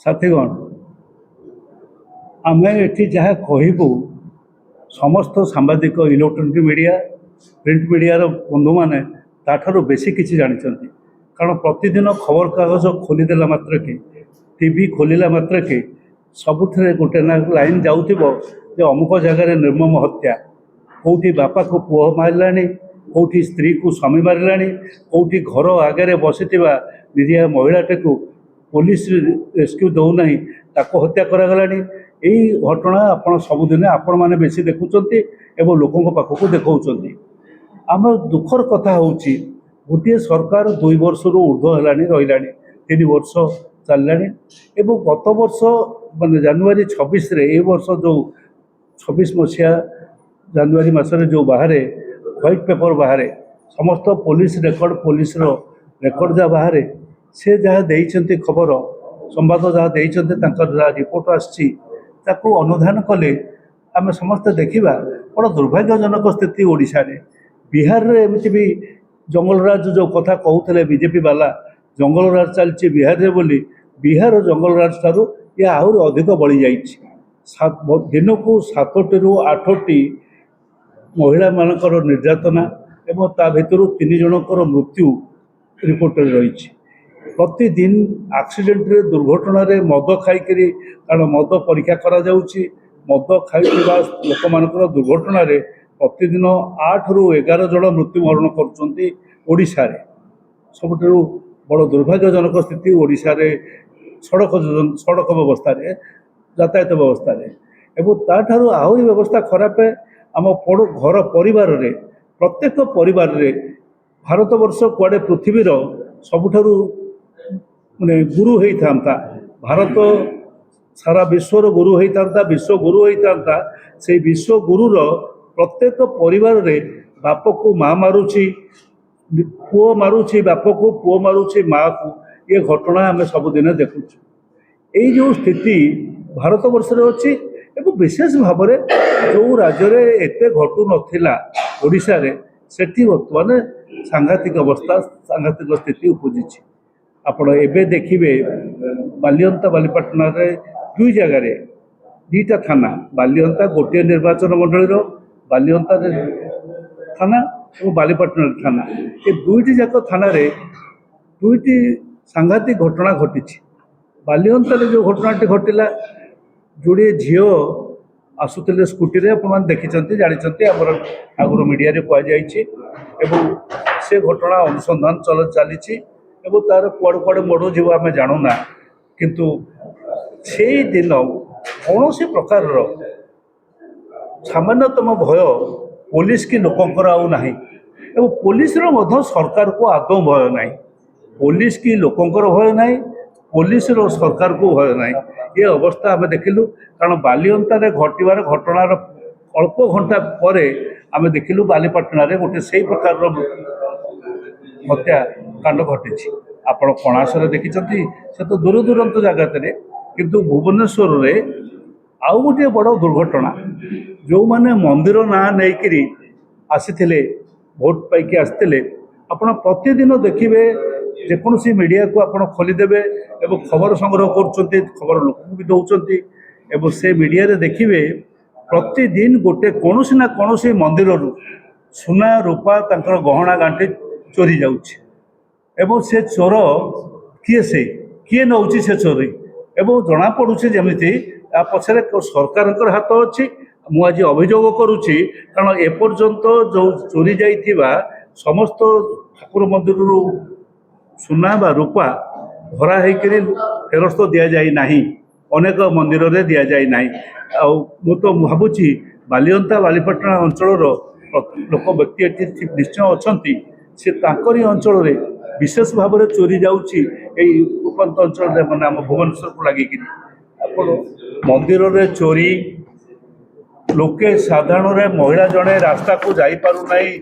साथीगण आम ये जहाँ कहबू समस्त सांबादिक इलेक्ट्रोनिक मीडिया प्रिंट मीडिया बंधु मैंने ताठू बेसी किसी जानते कारण प्रतिदिन खबर कागज खोलीदेला मात्र के टीवी खोलिला मात्र के सबुथे गोटे ना लाइन जाऊथिबो जे अमुक जगह निर्मम हत्या कौटी बापा को पुओ मारला कौटी स्त्री को स्वामी मारला कौटी घर आगे बसी निरीह महिलाटे को पुलिस रेस्क्यू दौना ताको हत्या करागला यही घटना आपण सबुदिन आपण मैंने बेसी देखुंट एवं लोकों पाखक देखा आम दुखर कथा हूँ गोटे सरकार 2 वर्ष ऊर्ध्व है रहा 3 वर्ष चलला गत वर्ष माने जनवरी 26 ये वर्ष जो 26 मसीहा जनवरी मसरे जो बाहर व्हाइट पेपर बाहर समस्त पुलिस रेकर्ड पुलिस रेकर्ड जहाँ बाहर से जहाँ देते खबर संवाद जहाँ देते रिपोर्ट आसी अनुधान कले आम समस्त देखा बड़ा दुर्भाग्यजनक स्थिति ओडिशा रे बिहार रे एमती भी जंगलराज जो कथा कहते बीजेपी वाला जंगलराज चलती बिहार रे बोली बिहार जंगलराज ठारू ये आहरी अधिक बढ़ी जाइए दिन को 7टी ରୁ 8टी महिला मानकर निर्यातना एवं ता भितर 3 जनकर मृत्यु रिपोर्ट रही प्रतिदिन एक्सीडेंट रे दुर्घटना रे मद खाई कारण मद परीक्षा करा जाउची मद खाई लोक मानकर दुर्घटना रे प्रतिदिन 8 ରୁ 11 जन मृत्युवरण करुँचा सबुठ बड़ दुर्भाग्यजनक स्थिति ओडिशा रे सड़क व्यवस्था रे यातायात व्यवस्था रे एवं ताठारू आहरी व्यवस्था खराब आम घर परिवार रे प्रत्येक परिवार रे भारत वर्ष कुआडे पृथ्वीर सबुठारू माने गुरु होता भारत सारा विश्वर गुरु होता विश्व गुरु होता से विश्व गुरुर प्रत्येक परिवार रे बाप को माँ मारुची पुओ मारुची बाप को पुओ मारुची माँ को ये घटना आम सबुदिन देखु यही जो स्थिति भारत वर्ष अच्छी एवं विशेष भाव में जो राज्य में एत घटू नाला ओडिशा रे सेठी बर्तमान सांघातिक अवस्था सांघातिक स्थिति उपजी आपण एबे देखिए बालियंता बालीपाटना रे 2 जगह 2टा थाना बालियंता गोटे निर्वाचन मंडल बालियंता थाना और बालीपाटना थाना ये 2टी जाक थाना रे 2टी सांघातिक घटना घटी बालियंता जो घटनाटी घटला जोड़े झील आसुले स्कूटी आप देखी जानते आम आगुरी मीडिया कहुई से घटना अनुसंधान चली तार कुआड़ कुआड़े मोड़ जीव आम जानूना किंतु से दिन कौन सी प्रकार सामान्यतम भय पुलिस की लोकंर आना पुलिस सरकार को आदौ भय ना पुलिस की लोकंर भय ना पुलिस सरकार को भय ना ये अवस्था आम देखिलु कारण बालियंता घटवार घटनार अल्प घंटा पर आम देखिलु बालीपाटना गोटे से प्रकार हत्या कांड घटी आपण कणासरे देखी से तो दूर दूरांत जगत किंतु भुवनेश्वर रे आउ गोटे बड़ दुर्घटना जो माने मंदिर ना नहीं आसी भोट पाई आसते आपण प्रतिदिन देखिए जेकोसी मीडिया को आप खोलीदेवे एवं खबर संग्रह कर खबर लोक भी दौरान से मीडिया रे देखिए प्रतिदिन गोटे कौन ना कौन मंदिर सुना रूपा तंकर गहना गांठी चोरी जाउछि एवं से चोर किए नौ से चोरी एवं जना पड़ुछि जमिति पछरे सरकार हाथ अच्छी मुझे अभियोग करुच्ची कारण एपर्यंत जो चोरी जाइथिबा समस्त ठाकुर मंदिर सुना बा रूपा भरा होकर फेरस्त दि जाए ना अनेक मंदिर रे दि जाए ना मु तो भावुची बालियंता बालीपाटना अंचल लोक व्यक्ति निश्चय अच्छा से ताकरी अंचल रे विशेष भाव में चोरी जाऊँगी उपरांत अंचल मैंने आम भुवनेश्वर को लगिक मंदिर रे चोरी लोके साधारण महिला जड़े रास्ता को जाई पारु नहीं।